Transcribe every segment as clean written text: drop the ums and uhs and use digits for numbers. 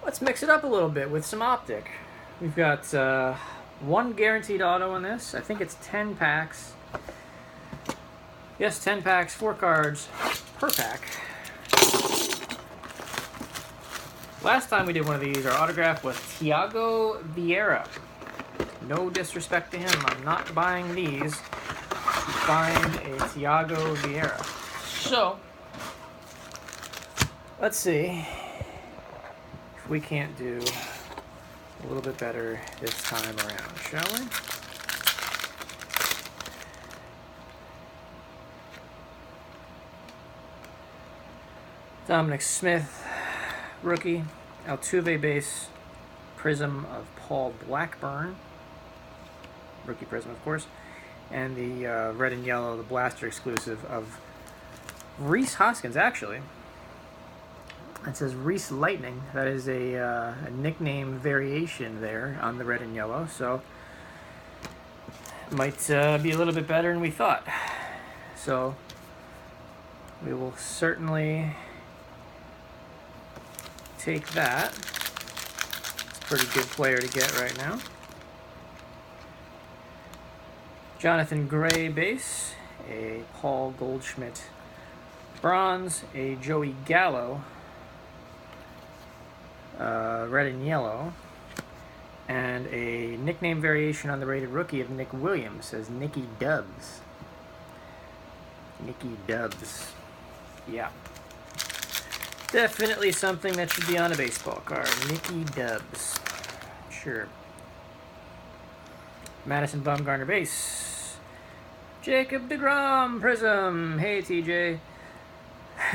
Let's mix it up a little bit with some Optic. We've got one guaranteed auto on this. I think it's 10 packs. Yes, 10 packs, 4 cards per pack. Last time we did one of these, our autograph was Thiago Vieira. No disrespect to him. I'm not buying these. I'm buying a Thiago Vieira. So, let's see if we can't do a little bit better this time around, shall we? Dominic Smith, rookie. Altuve base, Prism of Paul Blackburn. Rookie Prism, of course. And the red and yellow, the blaster exclusive of Rhys Hoskins, actually. It says Rhys Lightning. That is a nickname variation there on the red and yellow. So, might be a little bit better than we thought. So, we will certainly take that. It's a pretty good player to get right now. Jonathan Gray base, a Paul Goldschmidt bronze, a Joey Gallo red and yellow, and a nickname variation on the rated rookie of Nick Williams, says Nicky Dubs. Nicky Dubs. Yeah. Definitely something that should be on a baseball card. Nicky Dubs. Sure. Madison Bumgarner base. Jacob deGrom Prism. Hey, TJ.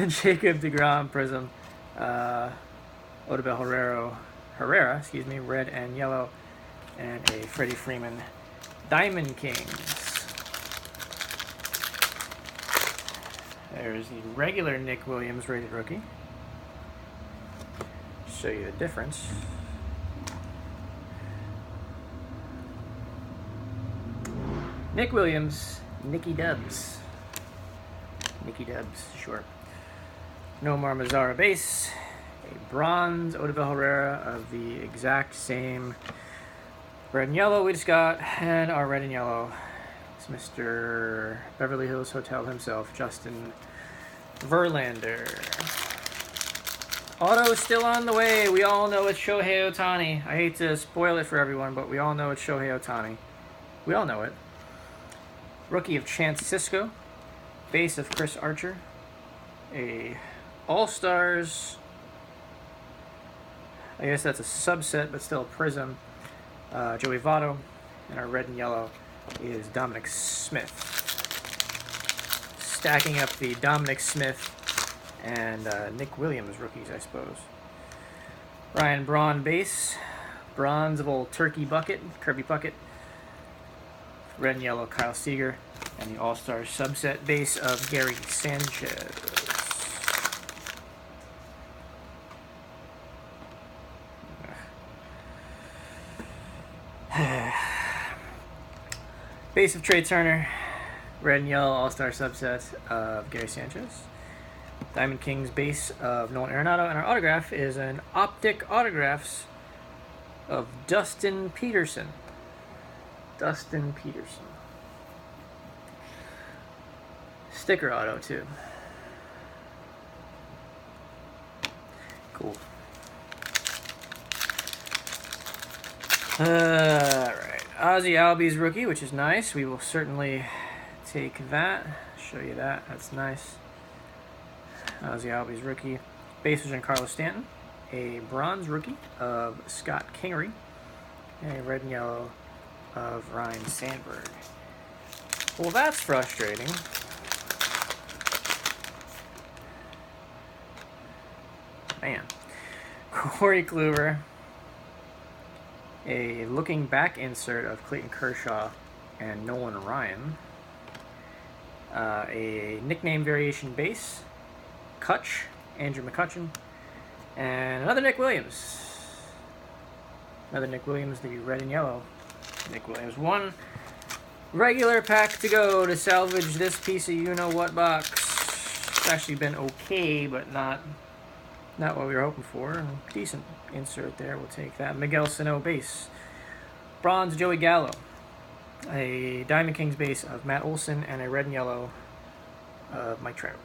Jacob deGrom Prism. Odubel Herrera, excuse me, red and yellow. And a Freddie Freeman Diamond Kings. There's the regular Nick Williams rated rookie. Show you the difference. Nick Williams, Nicky Dubs. Nicky Dubs, sure. Nomar Mazara base, a bronze Odubel Herrera of the exact same red and yellow we just got, and our red and yellow is Mr. Beverly Hills Hotel himself, Justin Verlander. Auto still on the way. We all know it's Shohei Ohtani. I hate to spoil it for everyone, but we all know it's Shohei Ohtani. We all know it. Rookie of Chance Sisco. Base of Chris Archer. A All-Stars. I guess that's a subset, but still a Prism. Joey Votto. And our red and yellow is Dominic Smith. Stacking up the Dominic Smith and Nick Williams rookies, I suppose. Ryan Braun base. Bronze of old Turkey Bucket, Kirby Puckett. Red and yellow Kyle Seager. And the All-Star subset base of Gary Sanchez. Base of Trey Turner. Red and yellow All-Star subset of Gary Sanchez. Diamond Kings base of Nolan Arenado, and our autograph is an Optic Autographs of Dustin Peterson. Dustin Peterson. Sticker auto, too. Cool. Alright. Ozzie Albies rookie, which is nice. We will certainly take that. Show you that. That's nice. Ozzie Albies rookie. Base was Giancarlo Stanton. A bronze rookie of Scott Kingery. And a red and yellow of Ryan Sandberg. Well, that's frustrating. Man. Corey Kluber. A looking back insert of Clayton Kershaw and Nolan Ryan. A nickname variation base. Kutch, Andrew McCutchen, and another Nick Williams. Another Nick Williams, the red and yellow Nick Williams. One regular pack to go to salvage this piece of you-know-what box. It's actually been okay, but not Not what we were hoping for. Decent insert there. We'll take that. Miguel Sano base. Bronze Joey Gallo. A Diamond Kings base of Matt Olson and a red and yellow of Mike Trout.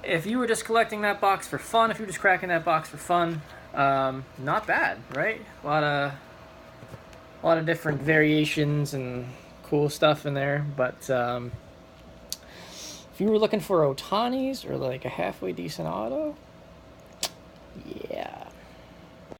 If you were just collecting that box for fun, if you were just cracking that box for fun, not bad, right? A lot of different variations and cool stuff in there. But if you were looking for Ohtani's or like a halfway decent auto, yeah,